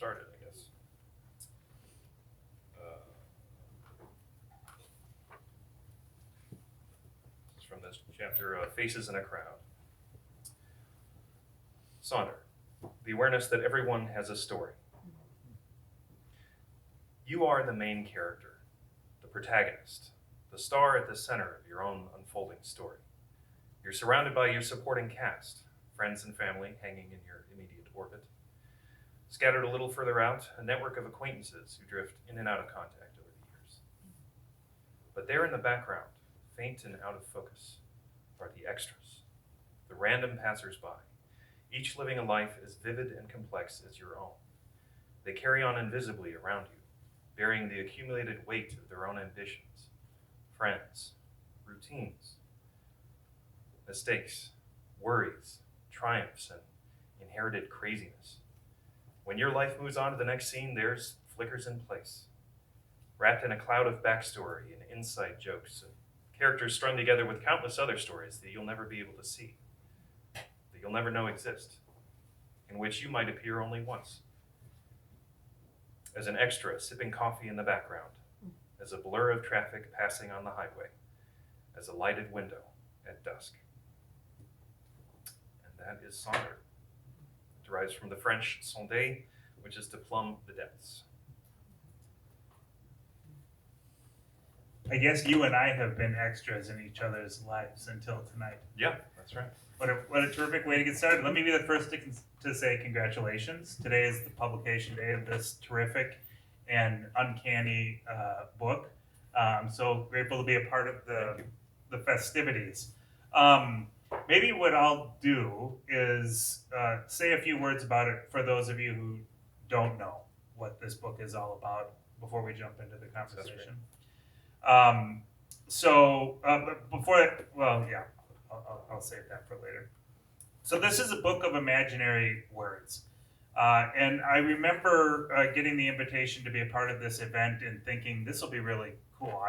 started, I guess. This is from this chapter, Faces in a Crowd. Sonder, the awareness that everyone has a story. You are the main character, the protagonist, the star at the center of your own unfolding story. You're surrounded by your supporting cast, friends and family hanging in your immediate orbit. Scattered a little further out, a network of acquaintances who drift in and out of contact over the years. But there in the background, faint and out of focus, are the extras, the random passers-by, each living a life as vivid and complex as your own. They carry on invisibly around you, bearing the accumulated weight of their own ambitions, friends, routines, mistakes, worries, triumphs, and inherited craziness. When your life moves on to the next scene, theirs flickers in place, wrapped in a cloud of backstory and inside jokes, and characters strung together with countless other stories that you'll never be able to see, that you'll never know exist, in which you might appear only once. As an extra sipping coffee in the background, as a blur of traffic passing on the highway, as a lighted window at dusk. And that is sonder. It derives from the French sonder, which is to plumb the depths. I guess you and I have been extras in each other's lives until tonight. Yeah, that's right. What a terrific way to get started. Let me be the first to say congratulations. Today is the publication day of this terrific and uncanny book. I'm so grateful to be a part of the festivities. Maybe what I'll do is say a few words about it for those of you who don't know what this book is all about before we jump into the conversation. But before, well, yeah, I'll save that for later. So this is a book of imaginary words. And I remember getting the invitation to be a part of this event and thinking this will be really cool.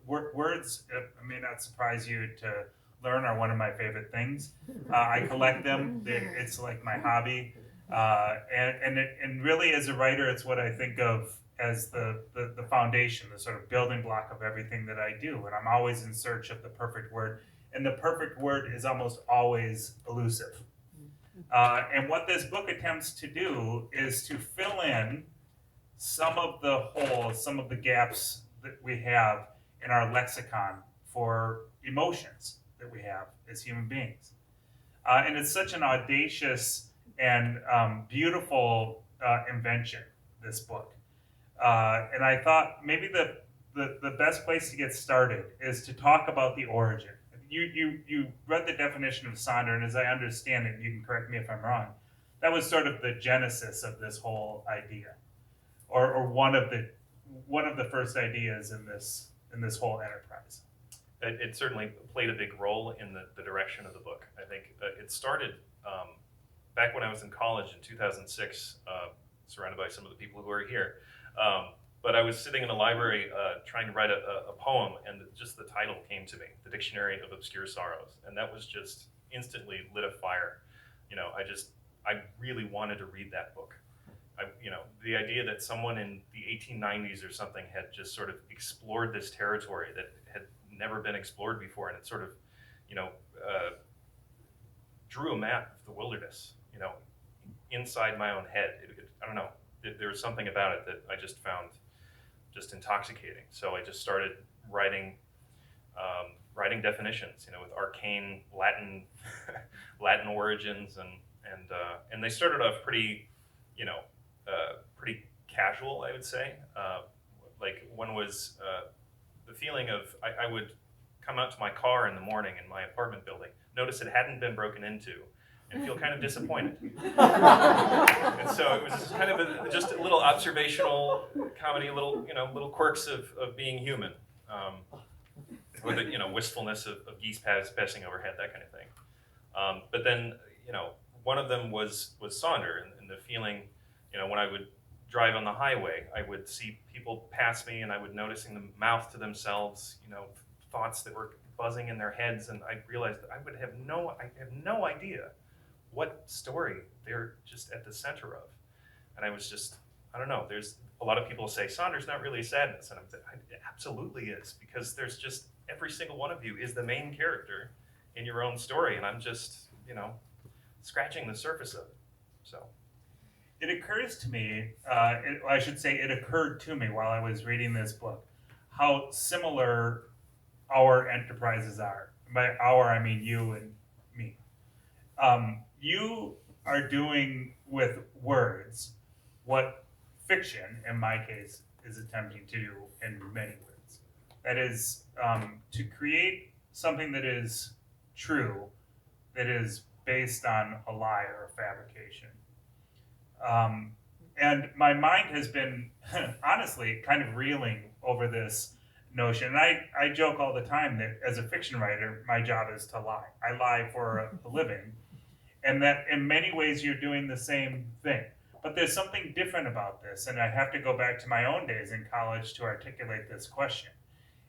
Words, it may not surprise you to learn, are one of my favorite things. I collect them. It's like my hobby. And really as a writer, it's what I think of as the foundation, the sort of building block of everything that I do. And I'm always in search of the perfect word. And the perfect word is almost always elusive. And what this book attempts to do is to fill in some of the holes, some of the gaps that we have in our lexicon for emotions that we have as human beings. And it's such an audacious and beautiful invention, this book. And I thought maybe the best place to get started is to talk about the origin. You read the definition of sonder, and as I understand it, you can correct me if I'm wrong, that was sort of the genesis of this whole idea, or one of the first ideas in this whole enterprise. It certainly played a big role in the direction of the book. I think it started back when I was in college in 2006, surrounded by some of the people who are here. But I was sitting in a library trying to write a poem, and just the title came to me, The Dictionary of Obscure Sorrows. And that was just instantly lit a fire. I really wanted to read that book. The idea that someone in the 1890s or something had just sort of explored this territory that had never been explored before, and it sort of, drew a map of the wilderness, inside my own head. I don't know, there was something about it that I just found just intoxicating. So I just started writing definitions, with arcane Latin Latin origins, and they started off pretty, pretty casual, I would say. Like one was the feeling of I would come out to my car in the morning in my apartment building, notice it hadn't been broken into, and feel kind of disappointed. And so it was kind of just a little observational comedy, little quirks of being human, or the wistfulness of geese passing overhead, that kind of thing. But then one of them was sonder, and the feeling, when I would drive on the highway, I would see people pass me, and I would noticing them mouth to themselves, thoughts that were buzzing in their heads, and I realized that I have no idea what story they're just at the center of. And I was just I don't know. There's a lot of people say Sonder's not really sadness, and it absolutely is, because there's just every single one of you is the main character in your own story, and I'm just, scratching the surface of it. So It occurs to me, I should say, it occurred to me while I was reading this book, how similar our enterprises are. By our, I mean you and me. You are doing with words what fiction, in my case, is attempting to do in many words. That is, to create something that is true, that is based on a lie or a fabrication. And my mind has been, honestly, kind of reeling over this notion. And I joke all the time that as a fiction writer, my job is to lie. I lie for a living. And that in many ways you're doing the same thing. But there's something different about this. And I have to go back to my own days in college to articulate this question.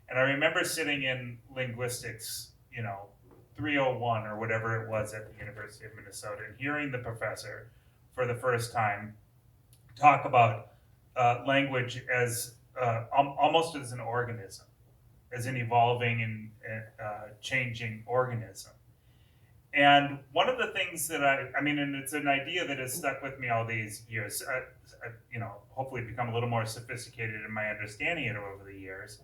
And I remember sitting in linguistics, 301 or whatever it was at the University of Minnesota, and hearing the professor for the first time talk about language as almost as an organism, as an evolving and changing organism. And one of the things that and it's an idea that has stuck with me all these years. Hopefully become a little more sophisticated in my understanding it over the years.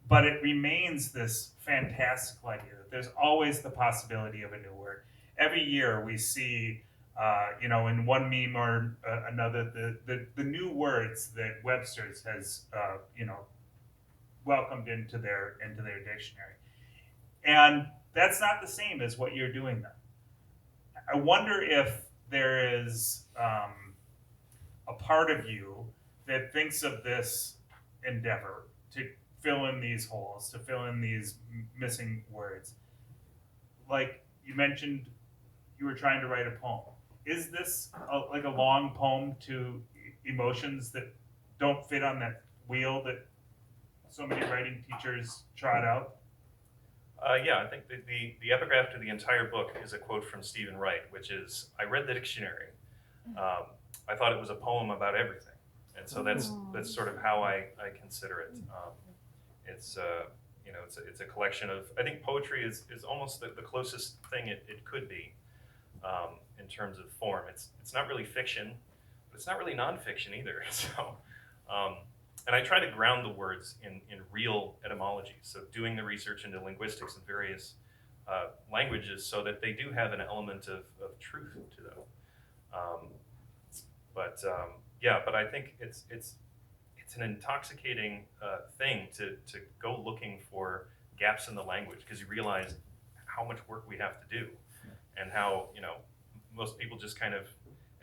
But it remains this fantastical idea that there's always the possibility of a new word. Every year we see, in one meme or another, the new words that Webster's has, welcomed into their dictionary. And that's not the same as what you're doing then. I wonder if there is a part of you that thinks of this endeavor to fill in these holes, to fill in these missing words. Like you mentioned, you were trying to write a poem. Is this like a long poem to emotions that don't fit on that wheel that so many writing teachers trot out? yeah, I think the epigraph to the entire book is a quote from Stephen Wright, which is, "I read the dictionary. I thought it was a poem about everything," and so that's sort of how I consider it. It's it's a collection of, I think poetry is almost the closest thing it could be in terms of form. It's not really fiction, but it's not really nonfiction either. So. And I try to ground the words in real etymology, so doing the research into linguistics in various languages so that they do have an element of truth to them. But I think it's an intoxicating thing to go looking for gaps in the language, because you realize how much work we have to do, and how most people just kind of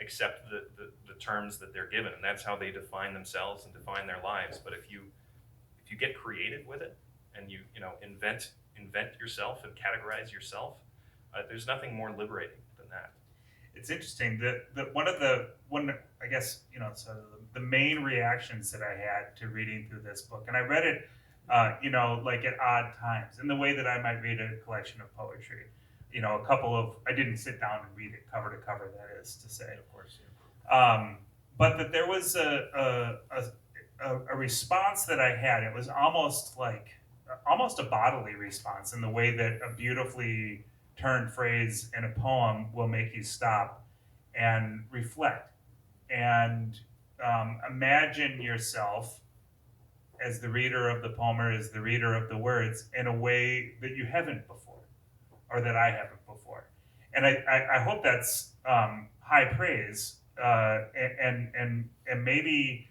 accept the terms that they're given, and that's how they define themselves and define their lives. But if you get creative with it, and you invent yourself and categorize yourself, there's nothing more liberating than that. It's interesting that one I guess so the main reactions that I had to reading through this book, and I read it like at odd times, in the way that I might read a collection of poetry. I didn't sit down and read it cover to cover, that is to say. Of course. But that there was a response that I had. It was almost a bodily response, in the way that a beautifully turned phrase in a poem will make you stop and reflect and imagine yourself as the reader of the poem, or as the reader of the words, in a way that you haven't before, or that I haven't before. And I hope that's high praise, and maybe,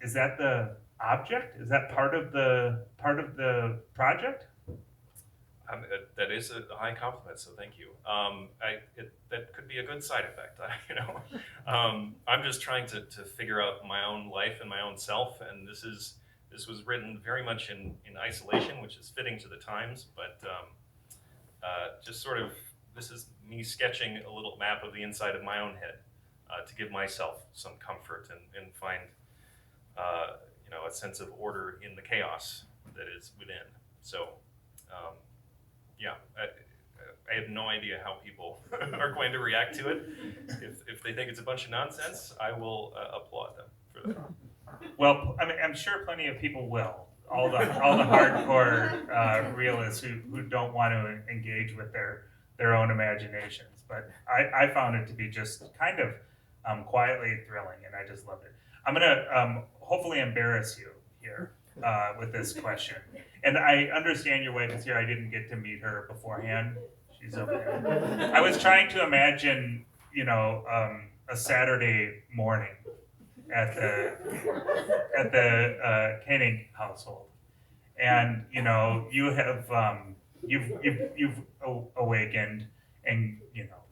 is that the object? Is that part of the project? That is a high compliment, so thank you. That could be a good side effect, I'm just trying to figure out my own life and my own self, and this was written very much in isolation, which is fitting to the times, but just sort of, this is me sketching a little map of the inside of my own head, to give myself some comfort and find a sense of order in the chaos that is within. So I have no idea how people are going to react to it. If they think it's a bunch of nonsense, I will applaud them for that. Well, I mean, I'm sure plenty of people will. All the hardcore realists who don't want to engage with their own imaginations. But I found it to be just kind of quietly thrilling, and I just loved it. I'm gonna hopefully embarrass you here with this question. And I understand your wife is here. I didn't get to meet her beforehand. She's over there. I was trying to imagine, a Saturday morning at the Koenig household, and you have you've awakened, and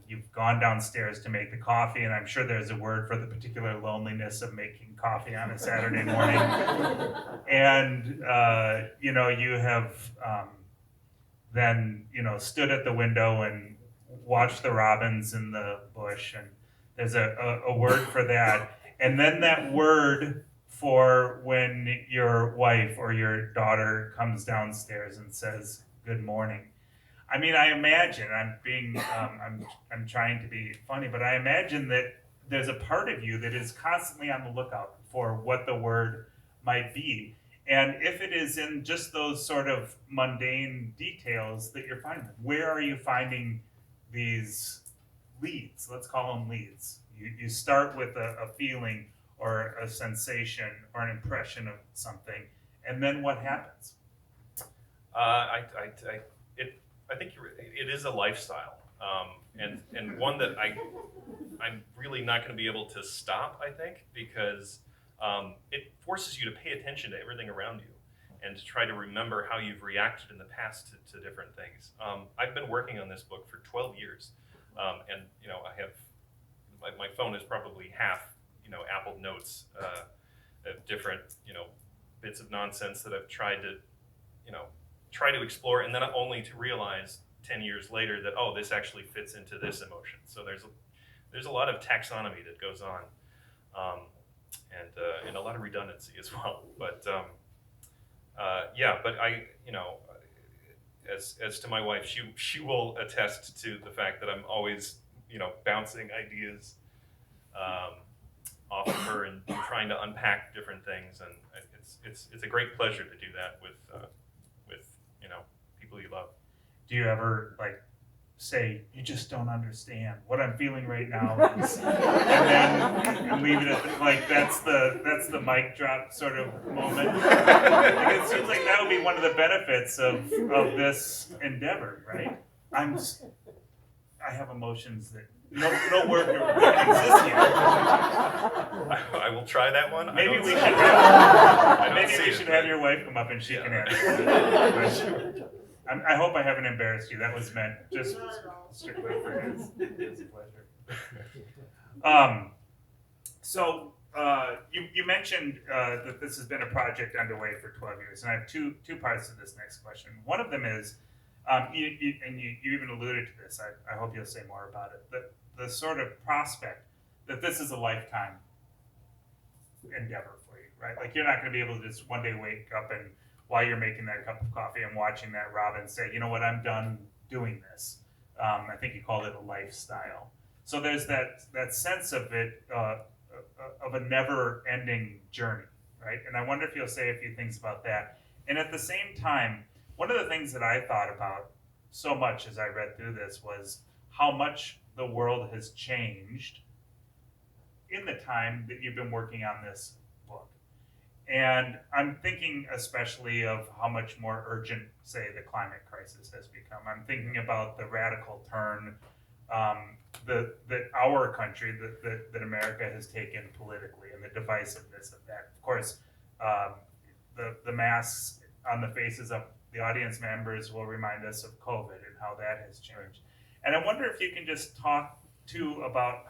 you've gone downstairs to make the coffee, and I'm sure there's a word for the particular loneliness of making coffee on a Saturday morning, and you have then stood at the window and watched the robins in the bush, and there's a word for that. And then that word for when your wife or your daughter comes downstairs and says good morning. I mean, I imagine I'm trying to be funny, but I imagine that there's a part of you that is constantly on the lookout for what the word might be. And if it is in just those sort of mundane details that you're finding, where are you finding these leads? Let's call them leads. You start with a feeling or a sensation or an impression of something, and then what happens? I think it is a lifestyle, and one that I'm really not going to be able to stop. I think because it forces you to pay attention to everything around you and to try to remember how you've reacted in the past to different things. I've been working on this book for 12 years, and I have my phone is probably half Apple Notes of different bits of nonsense that I've tried to explore, and then only to realize 10 years later that this actually fits into this emotion. So there's a lot of taxonomy that goes on, and a lot of redundancy as well. But but I as to my wife, she will attest to the fact that I'm always bouncing ideas off of her and trying to unpack different things, and it's a great pleasure to do that with people you love. Do you ever say, you just don't understand what I'm feeling right now is, and leave it at that's the mic drop sort of moment? It seems like that would be one of the benefits of this endeavor, right? I have emotions that no word exists yet. I will try that one. Maybe we should have your wife come up and she can answer. I hope I haven't embarrassed you. That was meant just strictly for his pleasure. So you mentioned that this has been a project underway for 12 years, and I have two parts to this next question. One of them is, you even alluded to this. I hope you'll say more about it. The sort of prospect that this is a lifetime endeavor for you, right? Like you're not going to be able to just one day wake up and while you're making that cup of coffee and watching that robin say, you know what, I'm done doing this. I think you called it a lifestyle. So there's that sense of it, of a never-ending journey, right? And I wonder if you'll say a few things about that. And at the same time, one of the things that I thought about so much as I read through this was how much the world has changed in the time that you've been working on this book. And I'm thinking especially of how much more urgent, say, the climate crisis has become. I'm thinking about the radical turn that our country, that America has taken politically, and the divisiveness of that. Of course, the masks on the faces of the audience members will remind us of COVID and how that has changed. And I wonder if you can just talk too about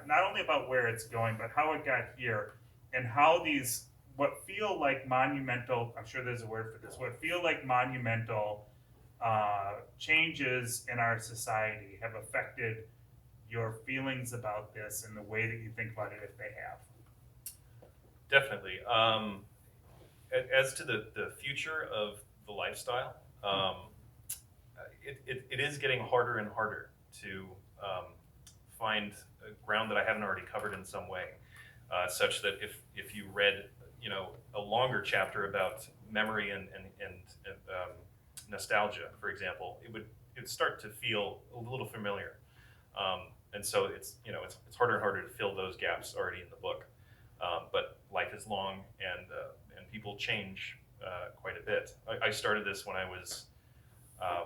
not only about where it's going, but how it got here, and how these what feel like monumental, I'm sure there's a word for this, what feel like monumental changes in our society have affected your feelings about this and the way that you think about it, if they have. Definitely. As to the future of the lifestyle, it is getting harder and harder to find ground that I haven't already covered in some way, such that if you read a longer chapter about memory and nostalgia, for example, it would start to feel a little familiar. And so it's harder and harder to fill those gaps already in the book. But life is long, and people change quite a bit. I started this when I was,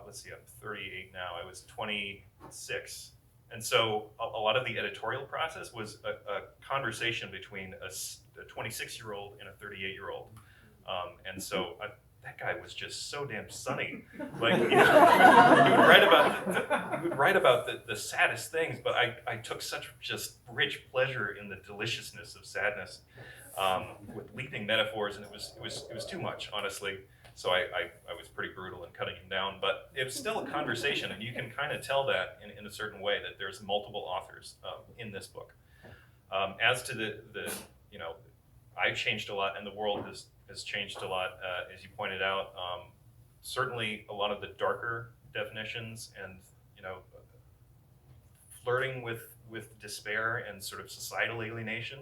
let's see, I'm 38 now. I was 26. And so a lot of the editorial process was a conversation between a 26-year-old and a 38-year-old. And so that guy was just so damn sunny. Like, he would write about the saddest things, but I took such just rich pleasure in the deliciousness of sadness, with leaping metaphors, and it was too much, honestly. So I was pretty brutal in cutting him down, but it was still a conversation, and you can kind of tell that in a certain way that there's multiple authors in this book. As to the I've changed a lot, and the world has changed a lot, as you pointed out. Certainly, a lot of the darker definitions and flirting with despair and sort of societal alienation.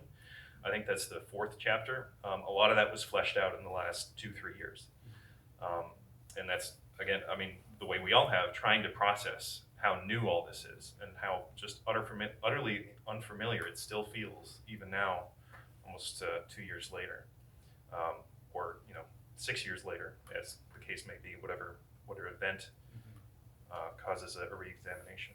I think that's the 4th chapter. A lot of that was fleshed out in the last 2-3 years. And that's, again, I mean, the way we all have, trying to process how new all this is and how just utterly unfamiliar it still feels, even now, almost 2 years later, or 6 years later, as the case may be, whatever event causes a re-examination.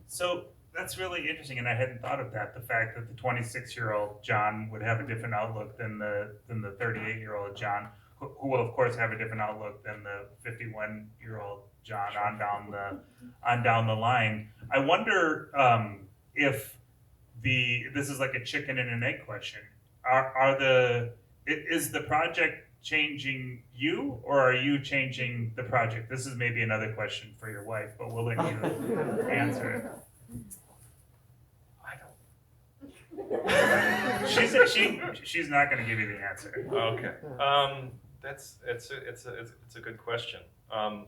So that's really interesting, and I hadn't thought of that. The fact that the 26-year-old John would have a different outlook than the 38-year-old John, who will of course have a different outlook than the 51-year-old John on down the line. I wonder if this is like a chicken and an egg question. Is the project changing you, or are you changing the project? This is maybe another question for your wife, but we'll let you answer it. She's not going to give you the answer. Okay. It's a good question. I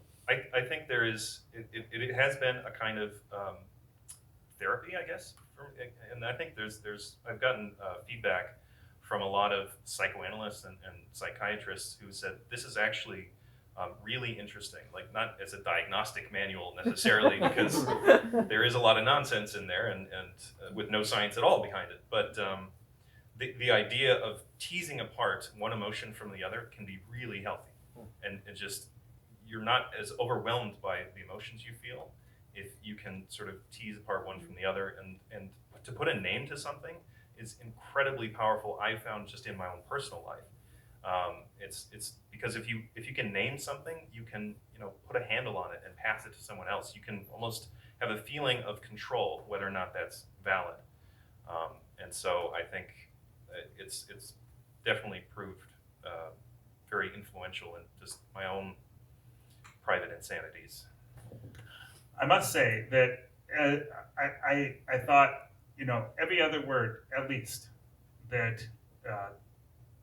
think there is it has been a kind of therapy, I guess, and I think I've gotten feedback from a lot of psychoanalysts and psychiatrists who said this is actually really interesting, like not as a diagnostic manual necessarily, because there is a lot of nonsense in there and with no science at all behind it. But the idea of teasing apart one emotion from the other can be really healthy, and just you're not as overwhelmed by the emotions you feel if you can sort of tease apart one from the other, and to put a name to something is incredibly powerful. I found just in my own personal life. It's because if you can name something, you can put a handle on it and pass it to someone else. You can almost have a feeling of control, whether or not that's valid. And so I think it's definitely proved very influential in just my own private insanities. I must say that I thought every other word at least that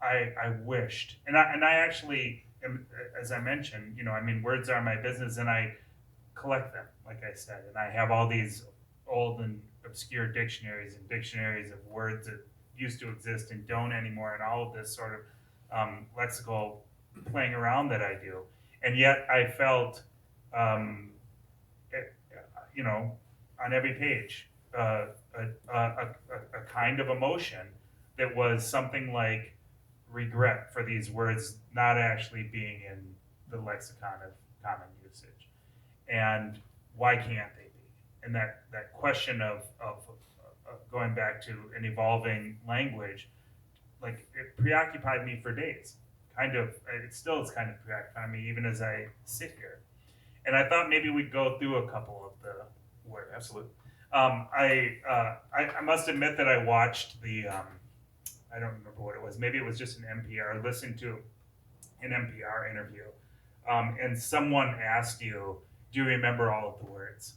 I wished, and I actually am, as I mentioned, words are my business, and I collect them, like I said, and I have all these old and obscure dictionaries and dictionaries of words that used to exist and don't anymore, and all of this sort of lexical playing around that I do, and yet I felt, on every page, a kind of emotion that was something like regret for these words not actually being in the lexicon of common usage, and why can't they be? And that question of going back to an evolving language, like, it preoccupied me for days. It still is kind of preoccupying me even as I sit here. And I thought maybe we'd go through a couple of the words. Absolutely. I must admit that I watched I don't remember what it was. Maybe it was just an NPR. Listened to an NPR interview, and someone asked you, "Do you remember all of the words?"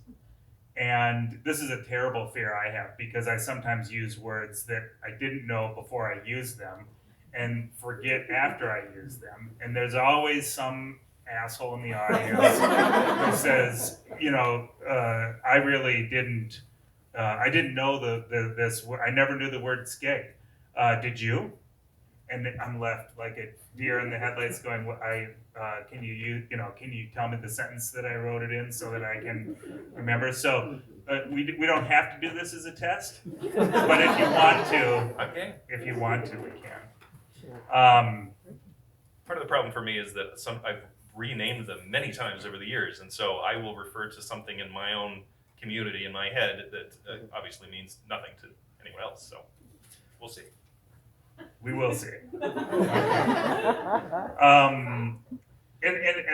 And this is a terrible fear I have, because I sometimes use words that I didn't know before I used them, and forget after I use them. And there's always some asshole in the audience who says, I really didn't. I didn't know this. I never knew the word skeg. Did you? and I'm left like a deer in the headlights, going, "What can you can you tell me the sentence that I wrote it in so that I can remember?" So we don't have to do this as a test, but if you want to, Okay. we can. Part of the problem for me is that I've renamed them many times over the years, and so I will refer to something in my own community in my head that obviously means nothing to anyone else. So we'll see. We will see. And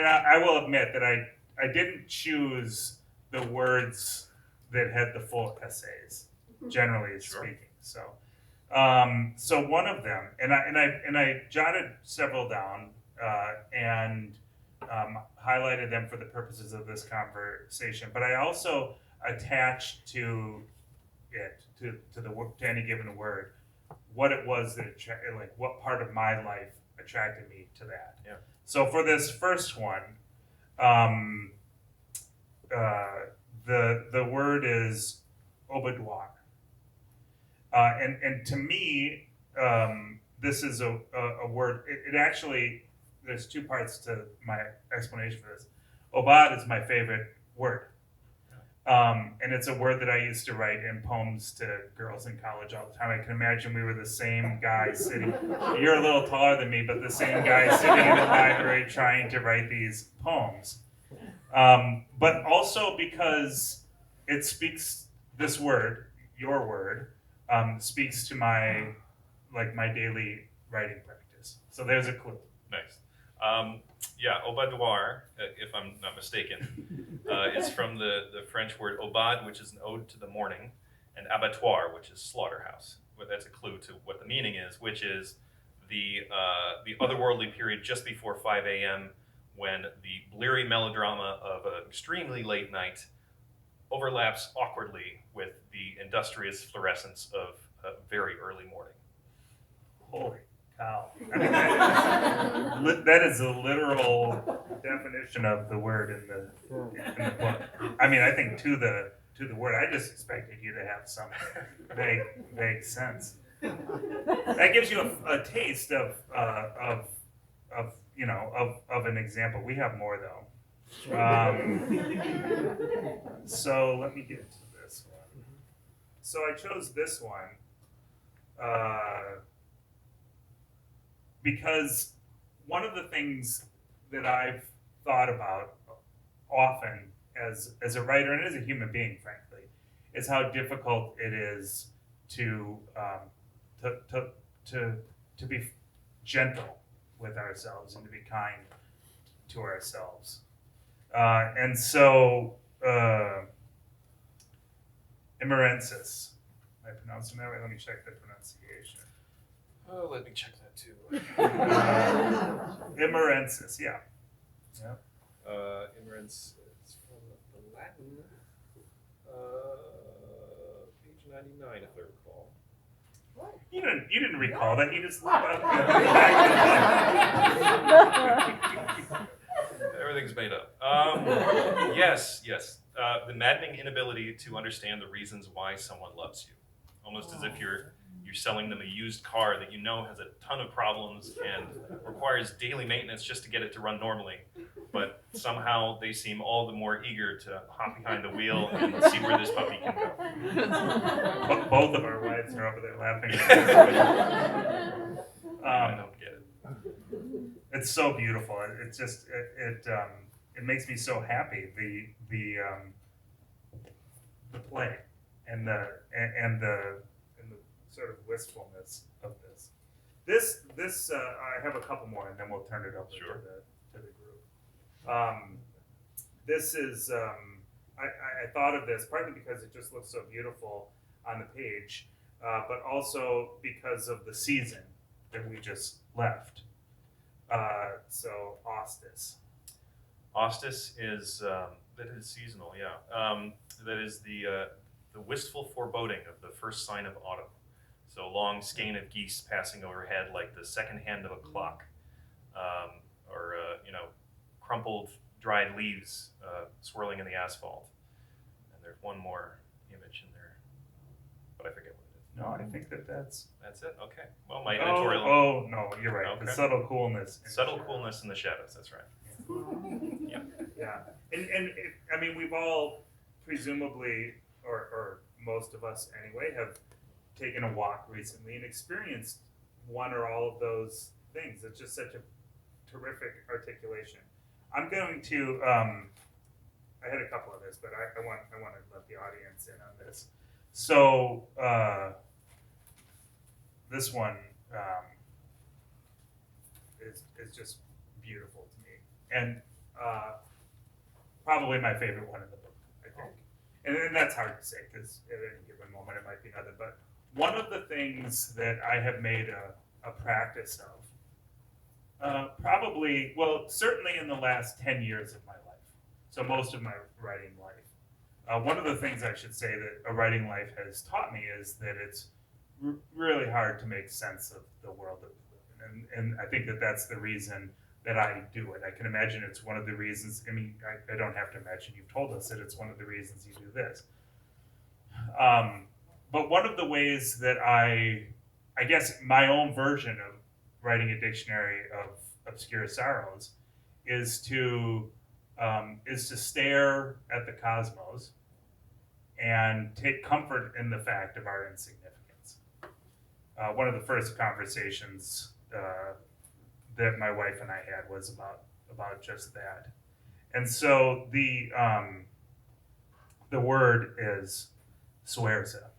I will admit that I didn't choose the words that had the full essays, generally speaking. So, so one of them, and I jotted several down and highlighted them for the purposes of this conversation. But I also attached to it to any given word what it was that like what part of my life attracted me to that. Yeah. So for this first one, the word is obédoir, and to me, this is a word. It actually, there's two parts to my explanation for this. Obad is my favorite word. And it's a word that I used to write in poems to girls in college all the time. I can imagine we were the same guy sitting, you're a little taller than me, but the same guy sitting in the library trying to write these poems. But also because it speaks, this word, your word, speaks to my daily writing practice. So there's a clue. Nice. Yeah, obédoir, if I'm not mistaken, is from the French word obad, which is an ode to the morning, and abattoir, which is slaughterhouse. Well, that's a clue to what the meaning is, which is the otherworldly period just before 5 a.m. when the bleary melodrama of an extremely late night overlaps awkwardly with the industrious fluorescence of a very early morning. Holy cow. I mean, that is a literal definition of the word in the book. I mean, I think to the word, I just expected you to have some vague sense. That gives you a taste of an example. We have more though. So let me get to this one. So I chose this one because one of the things that I've thought about often as a writer and as a human being, frankly, is how difficult it is to be gentle with ourselves and to be kind to ourselves. And so, Emerensis. Am I pronouncing that right? Let me check the pronunciation. Oh, let me check that too. Emerensis, yeah. Immerence is from the Latin, page 99, if I recall. What? You didn't recall that. You just looked up. Everything's made up. Yes. The maddening inability to understand the reasons why someone loves you. Almost as if you're selling them a used car that you know has a ton of problems and requires daily maintenance just to get it to run normally. But somehow they seem all the more eager to hop behind the wheel and see where this puppy can go. Both of our wives are over there laughing. I don't get it. It's so beautiful. It's just it makes me so happy. The play and the sort of wistfulness of this. This I have a couple more, and then we'll turn it over to the group. This is I thought of this partly because it just looks so beautiful on the page, but also because of the season that we just left. So Ostis. Ostis is that is seasonal, yeah. That is the wistful foreboding of the first sign of autumn. So long skein of geese passing overhead like the second hand of a clock, or crumpled dried leaves swirling in the asphalt. And there's one more image in there, but I forget what it is. No, I think that's it. Okay. Well, my editorial. Oh no, you're right. Okay. The subtle coolness. Subtle coolness in the shadows. That's right. Yeah. Yeah, and I mean, we've all presumably, or most of us anyway, have taken a walk recently and experienced one or all of those things. It's just such a terrific articulation. I'm going to. I had a couple of this, but I want to let the audience in on this. So this one is just beautiful to me, and probably my favorite one in the book, I think. And that's hard to say because at any given moment it might be another. But one of the things that I have made a practice of, probably, well, certainly in the last 10 years of my life, so most of my writing life. One of the things I should say that a writing life has taught me is that it's really hard to make sense of the world that we live in. And I think that that's the reason that I do it. I can imagine it's one of the reasons, I mean, I don't have to imagine, you've told us that it's one of the reasons you do this. But one of the ways that I guess my own version of writing a dictionary of obscure sorrows is to stare at the cosmos and take comfort in the fact of our insignificance. One of the first conversations that my wife and I had was about just that. And so the word is suerza.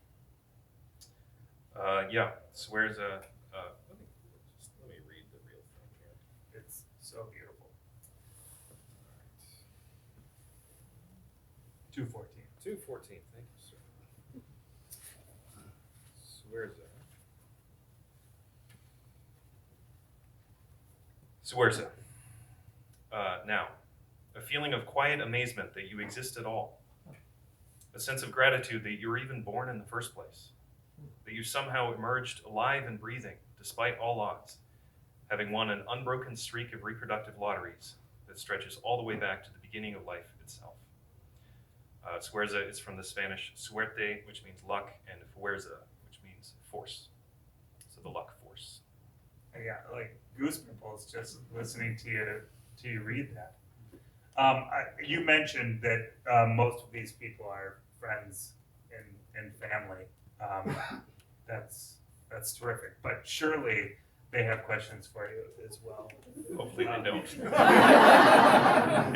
Yeah, suerza. Let me read the real thing here. It's so beautiful. 214. 214. Thank you, sir. Suerza. Suerza. Now, a feeling of quiet amazement that you exist at all. A sense of gratitude that you were even born in the first place. That you somehow emerged alive and breathing, despite all odds, having won an unbroken streak of reproductive lotteries that stretches all the way back to the beginning of life itself. Suerza is from the Spanish suerte, which means luck, and fuerza, which means force. So the luck force. I got like goosebumps just listening to you read that. You mentioned that most of these people are friends and family. That's terrific. But surely they have questions for you as well. Hopefully they don't.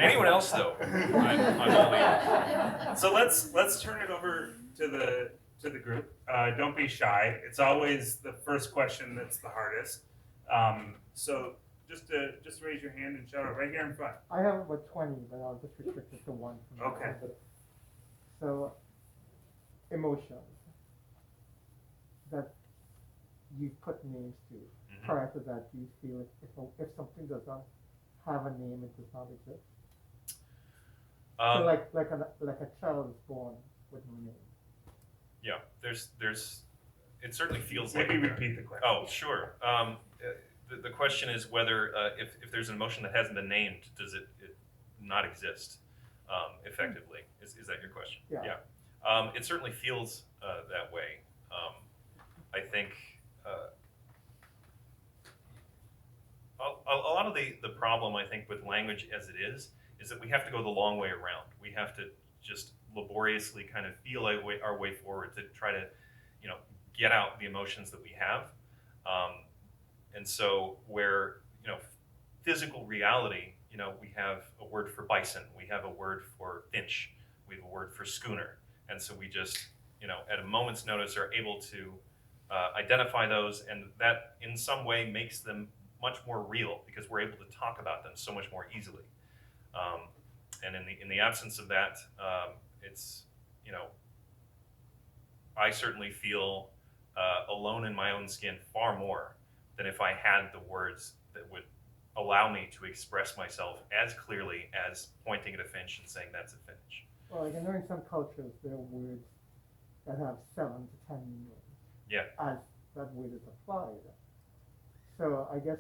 Anyone else though? I'm all ears. So let's turn it over to the group. Don't be shy. It's always the first question that's the hardest. So just raise your hand and shout out right here in front. I have about 20, but I'll just restrict it to one. Okay. So, emotions that you put names to. Mhm. Prior to that, do you feel if something does not have a name, it does not exist? So like a child is born with no name. Yeah, there's. It certainly feels Maybe like. repeat the question. Oh, sure. The question is whether if there's an emotion that hasn't been named, does it not exist effectively? Is that your question? Yeah. It certainly feels that way. I think a lot of the problem, I think, with language as it is that we have to go the long way around. We have to just laboriously kind of feel our way forward to try to, get out the emotions that we have. And so where, physical reality, we have a word for bison, we have a word for finch, we have a word for schooner. And so we just, at a moment's notice are able to identify those, and that in some way makes them much more real because we're able to talk about them so much more easily. And in the absence of that, it's, I certainly feel alone in my own skin far more than if I had the words that would allow me to express myself as clearly as pointing at a finch and saying that's a finch. Well, I know in some cultures there are words that have 7 to 10 meanings. Yeah. As that word is applied. So I guess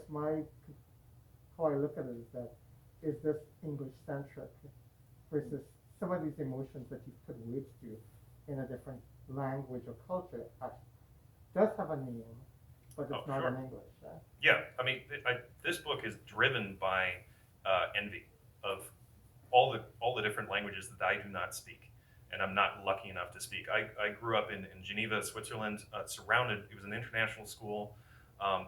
how I look at it is that is this English centric versus some of these emotions that you put words to in a different language or culture does have a name, but it's not sure. in English. Yeah, I mean, this book is driven by envy of all the different languages that I do not speak, and I'm not lucky enough to speak. I grew up in Geneva, Switzerland, surrounded. It was an international school,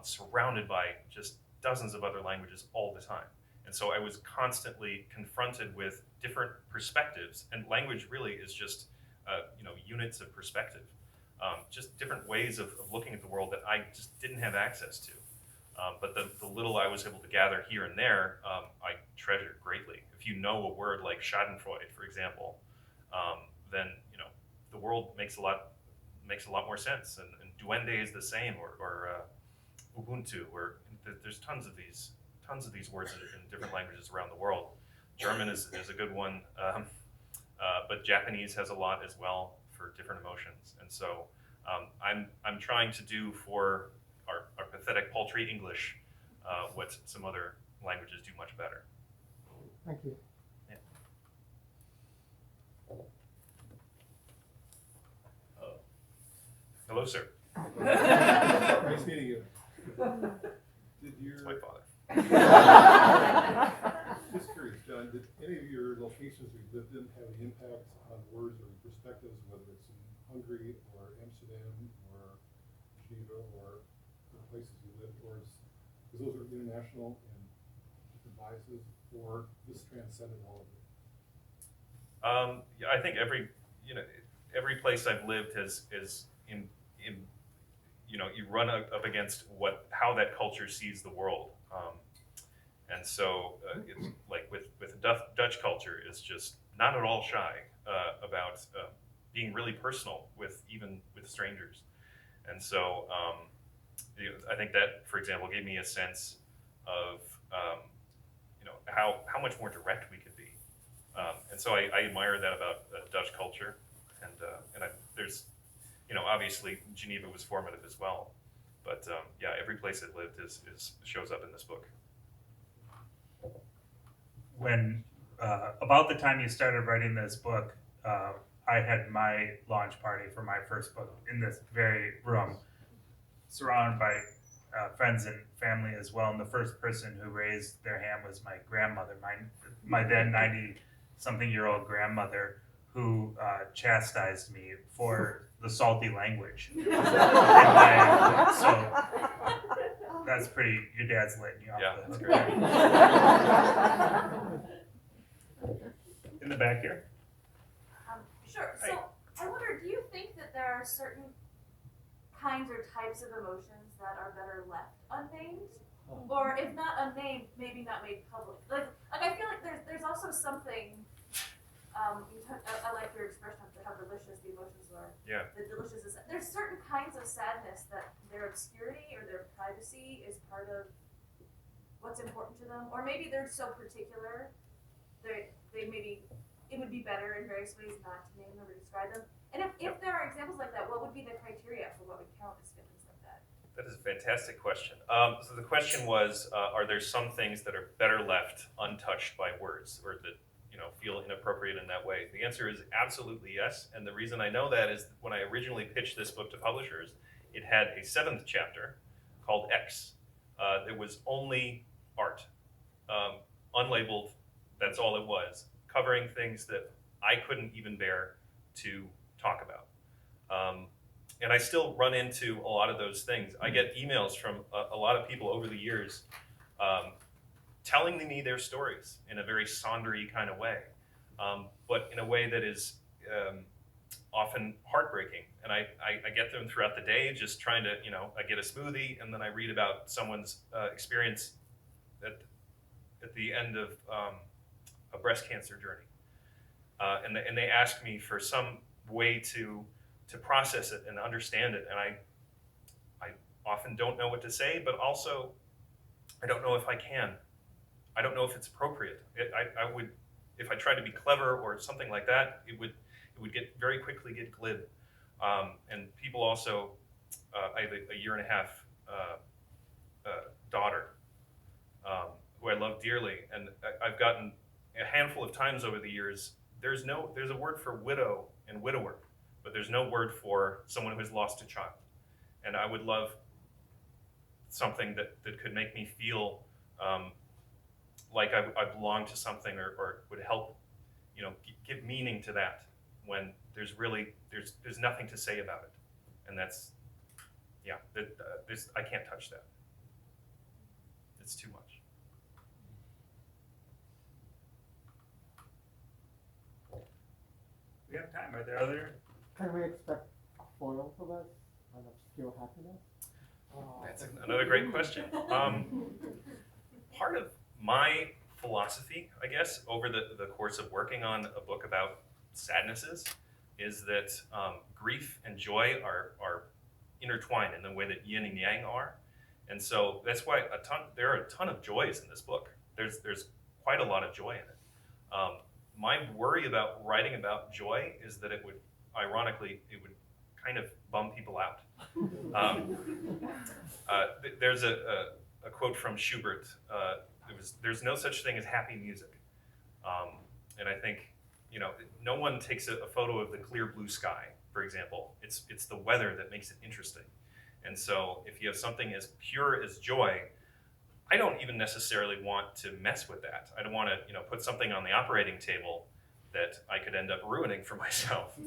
surrounded by just dozens of other languages all the time. And so I was constantly confronted with different perspectives, and language really is just units of perspective, just different ways of looking at the world that I just didn't have access to. But the little I was able to gather here and there, I treasured greatly. If you know a word like Schadenfreude, for example, then the world makes a lot more sense. And duende is the same, or Ubuntu, or there's tons of these words in different languages around the world. German is a good one, but Japanese has a lot as well for different emotions. And so I'm trying to do for our pathetic, paltry English what some other languages do much better. Thank you. Yeah. Hello, sir. Nice meeting you. Did It's my father. just curious, John, did any of your locations you lived in have any impact on words or perspectives, whether it's in Hungary or Amsterdam or Geneva or the places you lived, or because those are international and different biases, or this transcended all of it? Yeah, I think every place I've lived is in you run up against how that culture sees the world, and so it's like with Dutch culture is just not at all shy about being really personal with strangers, and so I think that, for example, gave me a sense of how much more direct we could be, and so I admire that about Dutch culture, and there's obviously Geneva was formative as well, but yeah, every place it lived shows up in this book. When about the time you started writing this book, I had my launch party for my first book in this very room, surrounded by friends and family as well. And the first person who raised their hand was my grandmother, my then 90-something-year-old grandmother, who chastised me for the salty language. So that's pretty. Your dad's letting you off. Yeah, the that's hook. In the back here. Sure. So I wonder, do you think that there are certain kinds or types of emotions that are better left unnamed, or if not unnamed, maybe not made public? Like I feel like there's also something. I like your expression of how delicious the emotions are. Yeah. The deliciousness. There's certain kinds of sadness that their obscurity or their privacy is part of what's important to them, or maybe they're so particular, they maybe it would be better in various ways not to name them or describe them. And if there are examples like that, what would be the criteria for what would count as feelings like that? That is a fantastic question. So the question was, are there some things that are better left untouched by words, or that feel inappropriate in that way? The answer is absolutely yes. And the reason I know that is that when I originally pitched this book to publishers, it had a 7th chapter called X. It was only art, unlabeled. That's all it was, covering things that I couldn't even bear to talk about. And I still run into a lot of those things. I get emails from a lot of people over the years telling me their stories in a very sondery kind of way, but in a way that is often heartbreaking. And I get them throughout the day, just trying to, I get a smoothie, and then I read about someone's experience at the end of a breast cancer journey. And they ask me for some way to process it and understand it. And I often don't know what to say, but also I don't know if I can. I don't know if it's appropriate. I would, if I tried to be clever or something like that, it would very quickly get glib. And people also, I have a 1.5-year daughter who I love dearly, and I've gotten a handful of times over the years. There's a word for widow and widower, but there's no word for someone who has lost a child. And I would love something that could make me feel like I belong to something, or would help, give meaning to that when there's nothing to say about it, and that's, I can't touch that. It's too much. We have time. Are there other? Can we expect a foil for this? An obscure happiness? That's another great question. Part of my philosophy, I guess, over the course of working on a book about sadnesses, is that grief and joy are intertwined in the way that yin and yang are, and so that's why there are a ton of joys in this book. There's quite a lot of joy in it. My worry about writing about joy is that it would kind of bum people out. There's a quote from Schubert. There's no such thing as happy music, and I think no one takes a photo of the clear blue sky, for example. It's the weather that makes it interesting, and so if you have something as pure as joy, I don't even necessarily want to mess with that. I don't want to put something on the operating table that I could end up ruining for myself.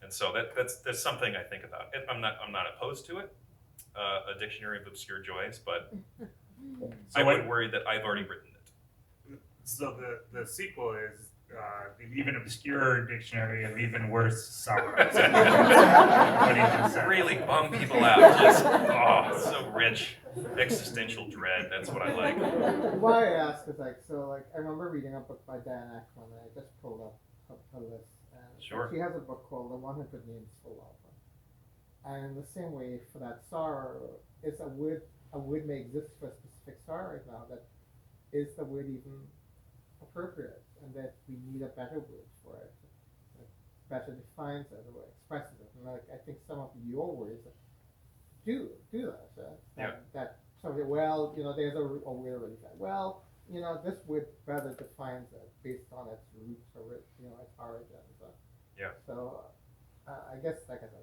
And so that's something I think about. I'm not opposed to it, a dictionary of obscure joys, but I would worry that I've already written it. So the sequel is the even obscure dictionary of even worse sorrows. What do you think, sir? Really bum people out. Just so rich, existential dread. That's what I like. Why I ask is I remember reading a book by Diane Ackman, and I just pulled up her list. And Sure. She has a book called The 100 Names for Love. And in the same way, for that sorrow, it's a word may exist for a specific sorrow right now that is the word even appropriate, and that we need a better word for it that better defines it or expresses it. And I think some of your words do that. Yeah. That somebody, there's a word already said. Well, this word better defines it based on its roots or its origins. Yeah. So I guess, like I said,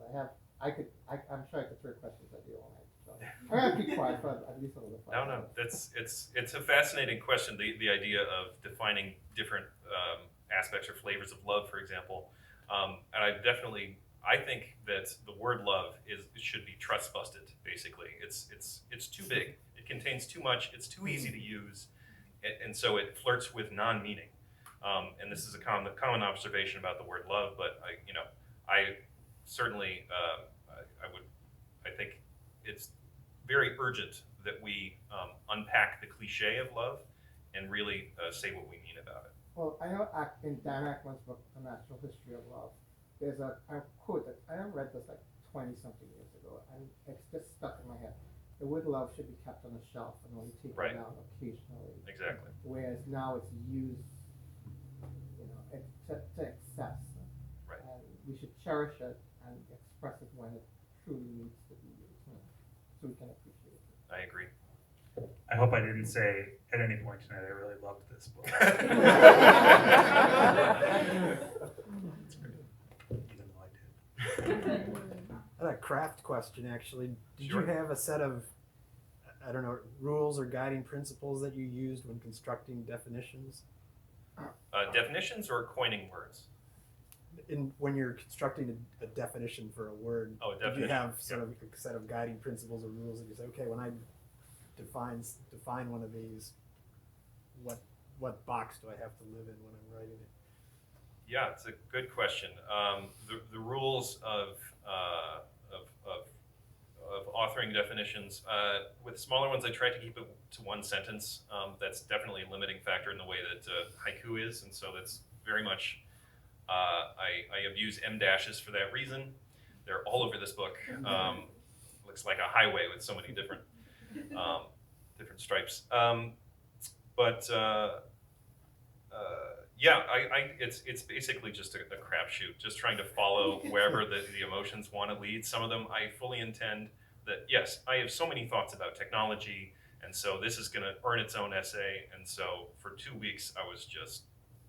I'm sure I could throw questions at you all night. So I'm gonna be quiet for at least a little bit. No, it's a fascinating question. The idea of defining different aspects or flavors of love, for example, and I think that the word love should be trust busted. Basically, it's too big. It contains too much. It's too easy to use, and so it flirts with non-meaning. And this is a common observation about the word love. But I certainly I think it's very urgent that we unpack the cliche of love and really say what we mean about it. Well, I know in Dan Ackman's book, The Natural History of Love, there's a quote that I read this like 20-something years ago, and it's just stuck in my head. The word love should be kept on a shelf and only taken Right. down occasionally. Exactly. Whereas now it's used, to excess. Right. And we should cherish it and express it when it truly needs to be used, so we can appreciate it. I agree. I hope I didn't say at any point tonight I really loved this book. Even though I did. I had a craft question, actually. Did Sure. you have a set of, I don't know, rules or guiding principles that you used when constructing definitions? Definitions or coining words? When you're constructing a definition for a word, Oh, a did you definition, have sort of a set of guiding principles or rules that you say, okay, when I define one of these, what box do I have to live in when I'm writing it? Yeah, it's a good question. The rules of authoring definitions, with smaller ones, I try to keep it to one sentence. That's definitely a limiting factor in the way that haiku is, and so that's very much. I have used M dashes for that reason. They're all over this book. Looks like a highway with so many different stripes. It's basically just a crapshoot, just trying to follow wherever the emotions want to lead. Some of them I fully intend that, yes, I have so many thoughts about technology, and so this is going to earn its own essay. And so for 2 weeks, I was just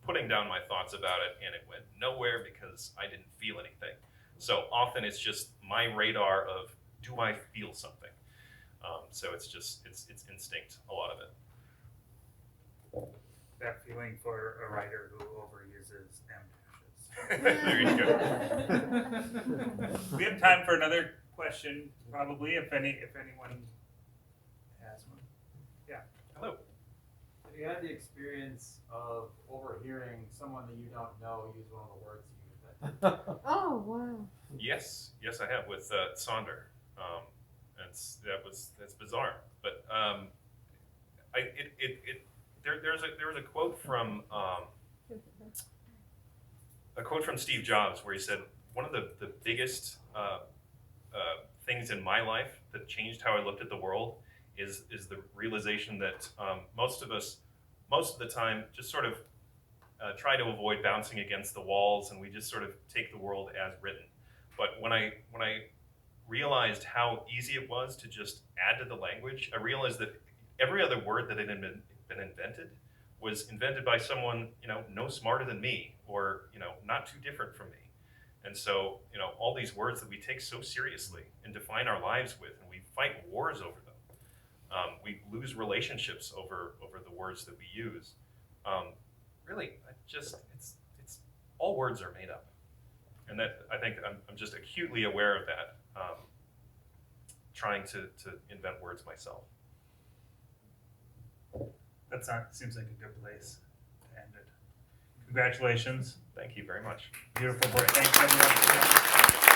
putting down my thoughts about it, and it went nowhere because I didn't feel anything. So often it's just my radar of, do I feel something? So it's just it's instinct, a lot of it. That feeling for a writer who overuses M dashes. There you go. We have time for another question, probably, if anyone has one. Hello. Have you had the experience of overhearing someone that you don't know use one of the words you invented? Oh, wow. Yes, I have with Sonder. That's bizarre, but there was a quote from Steve Jobs where he said one of the biggest things in my life that changed how I looked at the world is the realization that most of us, most of the time, just sort of try to avoid bouncing against the walls, and we just sort of take the world as written. But when I realized how easy it was to just add to the language, I realized that every other word that had been invented was invented by someone, no smarter than me, or, not too different from me. And so, all these words that we take so seriously and define our lives with, and we fight wars over them. We lose relationships over the words that we use. Really, it's all words are made up. And that, I think I'm just acutely aware of that, trying to invent words myself. Seems like a good place to end it. Congratulations. Thank you very much. Beautiful book. Thanks, everyone.